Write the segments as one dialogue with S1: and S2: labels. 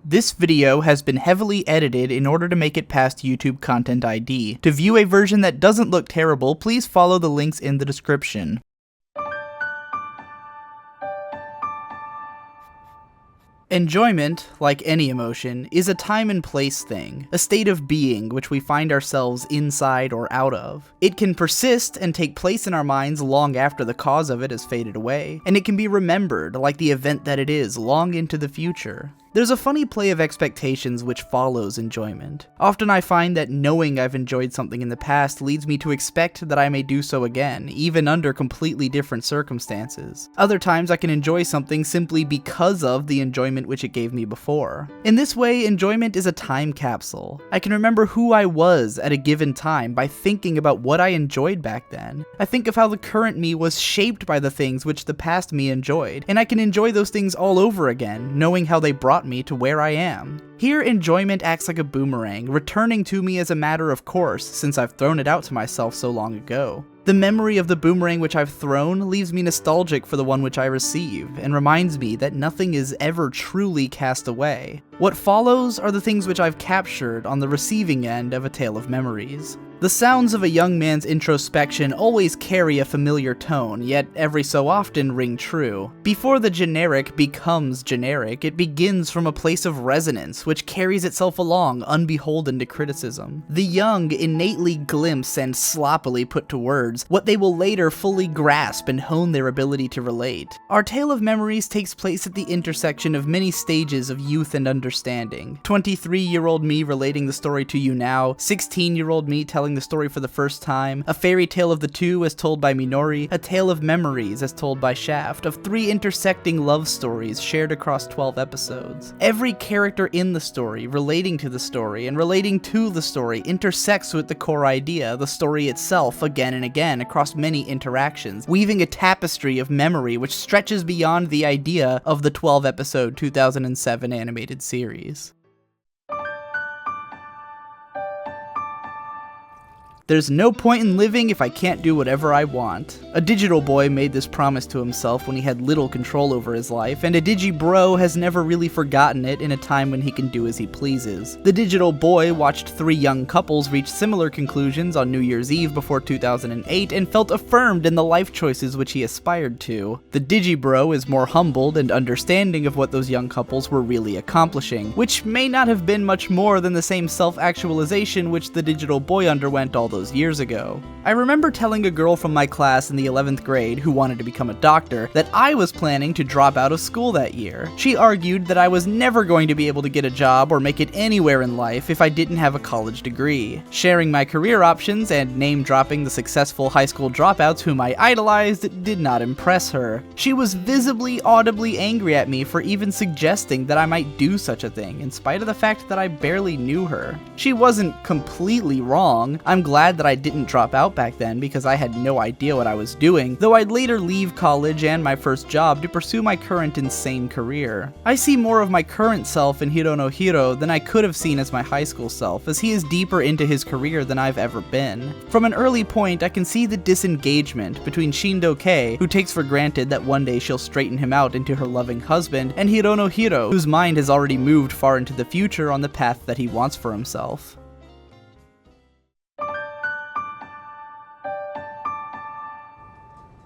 S1: This video has been heavily edited in order to make it past YouTube Content ID. To view a version that doesn't look terrible, please follow the links in the description. Enjoyment, like any emotion, is a time and place thing, a state of being which we find ourselves inside or out of. It can persist and take place in our minds long after the cause of it has faded away, and it can be remembered like the event that it is long into the future. There's a funny play of expectations which follows enjoyment. Often I find that knowing I've enjoyed something in the past leads me to expect that I may do so again, even under completely different circumstances. Other times I can enjoy something simply because of the enjoyment which it gave me before. In this way, enjoyment is a time capsule. I can remember who I was at a given time by thinking about what I enjoyed back then. I think of how the current me was shaped by the things which the past me enjoyed, and I can enjoy those things all over again, knowing how they brought me to where I am. Here, enjoyment acts like a boomerang, returning to me as a matter of course, since I've thrown it out to myself so long ago. The memory of the boomerang which I've thrown leaves me nostalgic for the one which I receive, and reminds me that nothing is ever truly cast away. What follows are the things which I've captured on the receiving end of a tale of memories. The sounds of a young man's introspection always carry a familiar tone, yet every so often ring true. Before the generic becomes generic, it begins from a place of resonance, which carries itself along, unbeholden to criticism. The young innately glimpse and sloppily put to words what they will later fully grasp and hone their ability to relate. Our tale of memories takes place at the intersection of many stages of youth and understanding. 23-year-old me relating the story to you now, 16-year-old me telling the story for the first time, a fairy tale of the two as told by Minori, a tale of memories as told by Shaft, of 3 intersecting love stories shared across 12 episodes. Every character in the story, relating to the story, and relating to the story intersects with the core idea, the story itself, again and again across many interactions, weaving a tapestry of memory which stretches beyond the idea of the 12-episode 2007 animated series. There's no point in living if I can't do whatever I want. A digital boy made this promise to himself when he had little control over his life, and a digi-bro has never really forgotten it in a time when he can do as he pleases. The digital boy watched 3 young couples reach similar conclusions on New Year's Eve before 2008 and felt affirmed in the life choices which he aspired to. The digi-bro is more humbled and understanding of what those young couples were really accomplishing, which may not have been much more than the same self-actualization which the digital boy underwent all those years ago. I remember telling a girl from my class in the 11th grade who wanted to become a doctor that I was planning to drop out of school that year. She argued that I was never going to be able to get a job or make it anywhere in life if I didn't have a college degree. Sharing my career options and name-dropping the successful high school dropouts whom I idolized did not impress her. She was visibly, audibly angry at me for even suggesting that I might do such a thing, in spite of the fact that I barely knew her. She wasn't completely wrong. I'm glad that I didn't drop out back then because I had no idea what I was doing, though I'd later leave college and my first job to pursue my current insane career. I see more of my current self in Hironohiro than I could have seen as my high school self, as he is deeper into his career than I've ever been. From an early point, I can see the disengagement between Shindo-kei, who takes for granted that one day she'll straighten him out into her loving husband, and Hironohiro, whose mind has already moved far into the future on the path that he wants for himself.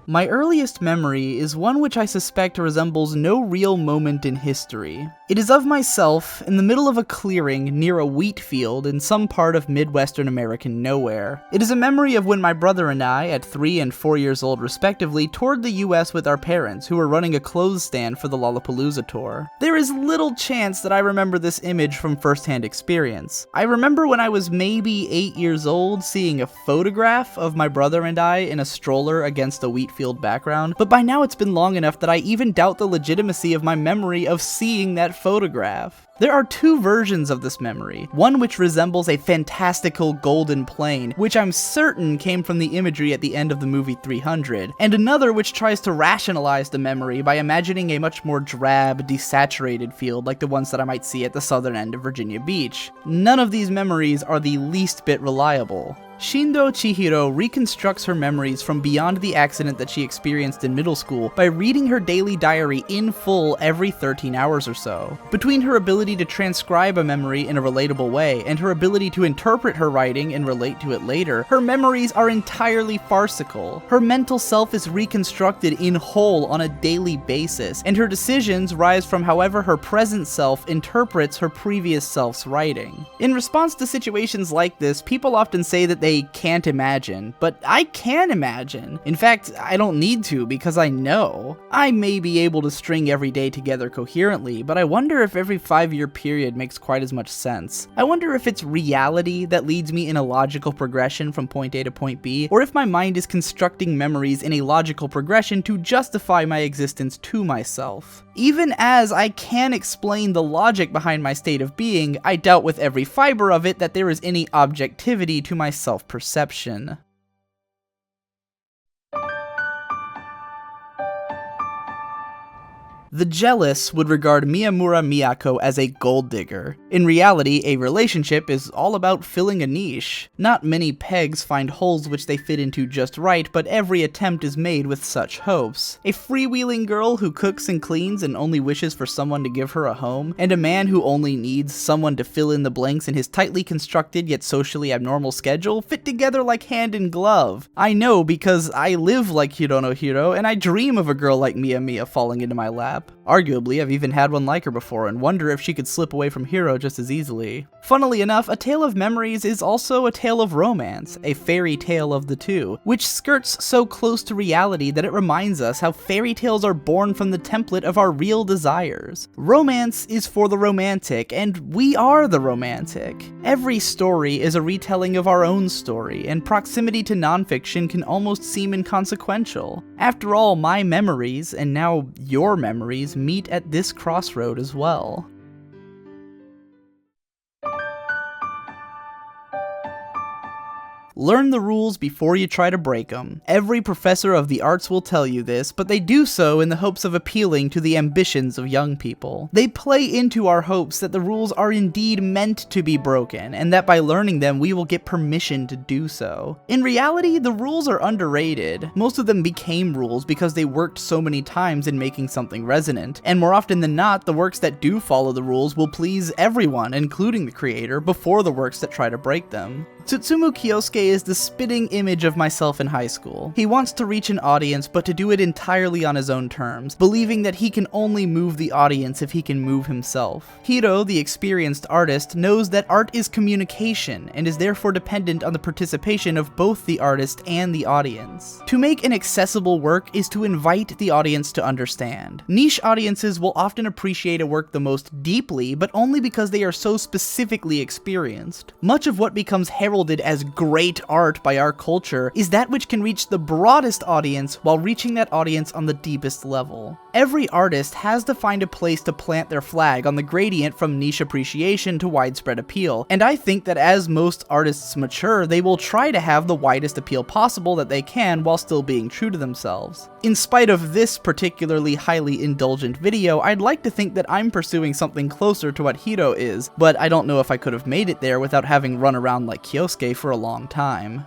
S1: My earliest memory is one which I suspect resembles no real moment in history. It is of myself in the middle of a clearing near a wheat field in some part of Midwestern American nowhere. It is a memory of when my brother and I, at 3 and 4 years old respectively, toured the US with our parents, who were running a clothes stand for the Lollapalooza tour. There is little chance that I remember this image from first-hand experience. I remember when I was maybe 8 years old seeing a photograph of my brother and I in a stroller against a wheat field background, but by now it's been long enough that I even doubt the legitimacy of my memory of seeing that photograph. There are 2 versions of this memory, one which resembles a fantastical golden plane, which I'm certain came from the imagery at the end of the movie 300, and another which tries to rationalize the memory by imagining a much more drab, desaturated field like the ones that I might see at the southern end of Virginia Beach. None of these memories are the least bit reliable. Shindo Chihiro reconstructs her memories from beyond the accident that she experienced in middle school by reading her daily diary in full every 13 hours or so. Between her ability to transcribe a memory in a relatable way and her ability to interpret her writing and relate to it later, her memories are entirely farcical. Her mental self is reconstructed in whole on a daily basis, and her decisions rise from however her present self interprets her previous self's writing. In response to situations like this, people often say that they can't imagine, but I can imagine. In fact, I don't need to because I know. I may be able to string every day together coherently, but I wonder if every 5-year period makes quite as much sense. I wonder if it's reality that leads me in a logical progression from point A to point B, or if my mind is constructing memories in a logical progression to justify my existence to myself. Even as I can explain the logic behind my state of being, I doubt with every fiber of it that there is any objectivity to my self-perception. The jealous would regard Miyamura Miyako as a gold digger. In reality, a relationship is all about filling a niche. Not many pegs find holes which they fit into just right, but every attempt is made with such hopes. A freewheeling girl who cooks and cleans and only wishes for someone to give her a home, and a man who only needs someone to fill in the blanks in his tightly constructed yet socially abnormal schedule fit together like hand in glove. I know because I live like Hironohiro, and I dream of a girl like Miya falling into my lap. Arguably, I've even had one like her before and wonder if she could slip away from Hiro just as easily. Funnily enough, A Tale of Memories is also a tale of romance, a fairy tale of the two, which skirts so close to reality that it reminds us how fairy tales are born from the template of our real desires. Romance is for the romantic, and we are the romantic. Every story is a retelling of our own story, and proximity to nonfiction can almost seem inconsequential. After all, my memories, and now your memories, meet at this crossroad as well. Learn the rules before you try to break them. Every professor of the arts will tell you this, but they do so in the hopes of appealing to the ambitions of young people. They play into our hopes that the rules are indeed meant to be broken, and that by learning them we will get permission to do so. In reality, the rules are underrated. Most of them became rules because they worked so many times in making something resonant, and more often than not, the works that do follow the rules will please everyone, including the creator, before the works that try to break them. Tsutsumu Kyosuke is the spitting image of myself in high school. He wants to reach an audience, but to do it entirely on his own terms, believing that he can only move the audience if he can move himself. Hiro, the experienced artist, knows that art is communication, and is therefore dependent on the participation of both the artist and the audience. To make an accessible work is to invite the audience to understand. Niche audiences will often appreciate a work the most deeply, but only because they are so specifically experienced. Much of what becomes heralded as great art by our culture is that which can reach the broadest audience while reaching that audience on the deepest level. Every artist has to find a place to plant their flag on the gradient from niche appreciation to widespread appeal, and I think that as most artists mature, they will try to have the widest appeal possible that they can while still being true to themselves. In spite of this particularly highly indulgent video, I'd like to think that I'm pursuing something closer to what Hiro is, but I don't know if I could have made it there without having run around like Kyosuke for a long time.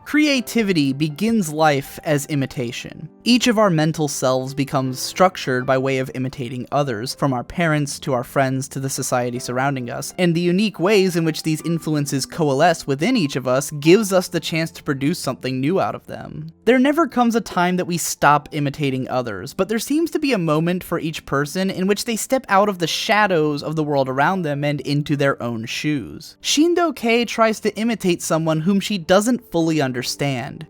S1: Creativity begins life as imitation. Each of our mental selves becomes structured by way of imitating others, from our parents to our friends to the society surrounding us, and the unique ways in which these influences coalesce within each of us gives us the chance to produce something new out of them. There never comes a time that we stop imitating others, but there seems to be a moment for each person in which they step out of the shadows of the world around them and into their own shoes. Shindo Kei tries to imitate someone whom she doesn't fully understand.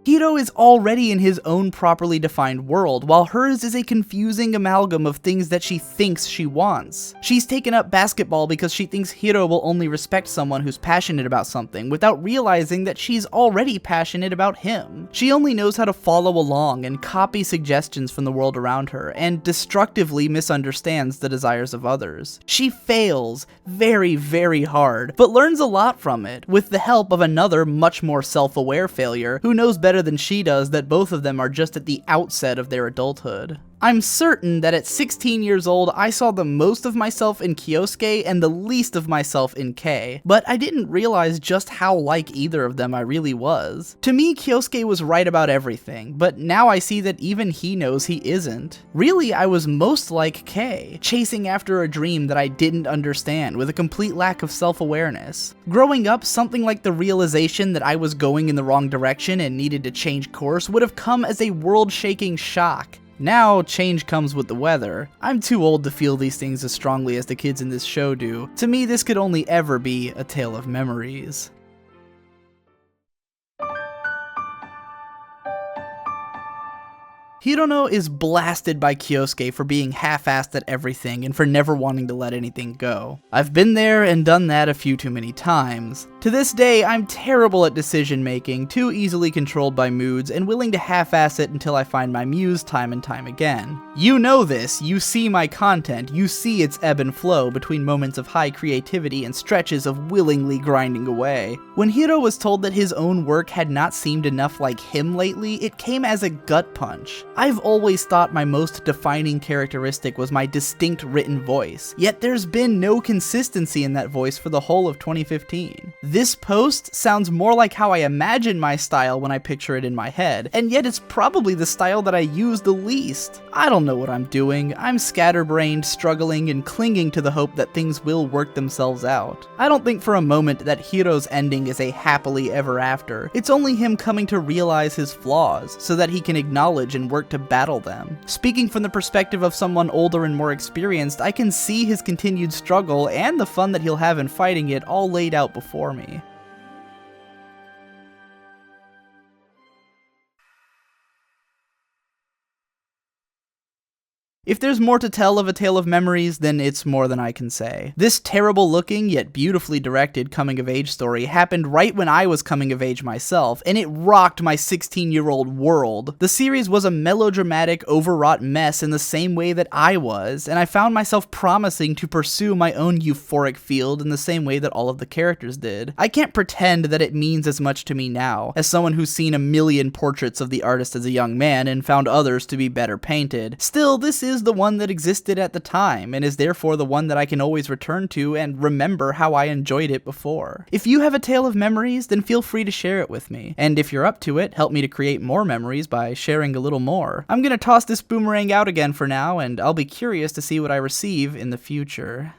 S1: Hiro is already in his own properly defined world, while hers is a confusing amalgam of things that she thinks she wants. She's taken up basketball because she thinks Hiro will only respect someone who's passionate about something, without realizing that she's already passionate about him. She only knows how to follow along and copy suggestions from the world around her, and destructively misunderstands the desires of others. She fails very, very hard, but learns a lot from it, with the help of another much more self-aware failure who knows better than she does that both of them are just at the outset of their adulthood. I'm certain that at 16 years old, I saw the most of myself in Kyosuke and the least of myself in Kei, but I didn't realize just how like either of them I really was. To me, Kyosuke was right about everything, but now I see that even he knows he isn't. Really, I was most like Kei, chasing after a dream that I didn't understand with a complete lack of self-awareness. Growing up, something like the realization that I was going in the wrong direction and needed to change course would have come as a world-shaking shock. Now, change comes with the weather. I'm too old to feel these things as strongly as the kids in this show do. To me, this could only ever be a tale of memories. Hirono is blasted by Kyosuke for being half-assed at everything and for never wanting to let anything go. I've been there and done that a few too many times. To this day, I'm terrible at decision making, too easily controlled by moods, and willing to half-ass it until I find my muse time and time again. You know this, you see my content, you see its ebb and flow between moments of high creativity and stretches of willingly grinding away. When Hiro was told that his own work had not seemed enough like him lately, it came as a gut punch. I've always thought my most defining characteristic was my distinct written voice, yet there's been no consistency in that voice for the whole of 2015. This post sounds more like how I imagine my style when I picture it in my head, and yet it's probably the style that I use the least. I don't know what I'm doing. I'm scatterbrained, struggling, and clinging to the hope that things will work themselves out. I don't think for a moment that Hiro's ending is a happily ever after. It's only him coming to realize his flaws, so that he can acknowledge and work to battle them. Speaking from the perspective of someone older and more experienced, I can see his continued struggle and the fun that he'll have in fighting it all laid out before me. If there's more to tell of A Tale of Memories, then it's more than I can say. This terrible looking, yet beautifully directed coming-of-age story happened right when I was coming of age myself, and it rocked my 16-year-old world. The series was a melodramatic, overwrought mess in the same way that I was, and I found myself promising to pursue my own euphoric field in the same way that all of the characters did. I can't pretend that it means as much to me now, as someone who's seen a million portraits of the artist as a young man and found others to be better painted. Still, this is the one that existed at the time, and is therefore the one that I can always return to and remember how I enjoyed it before. If you have a tale of memories, then feel free to share it with me, and if you're up to it, help me to create more memories by sharing a little more. I'm gonna toss this boomerang out again for now, and I'll be curious to see what I receive in the future.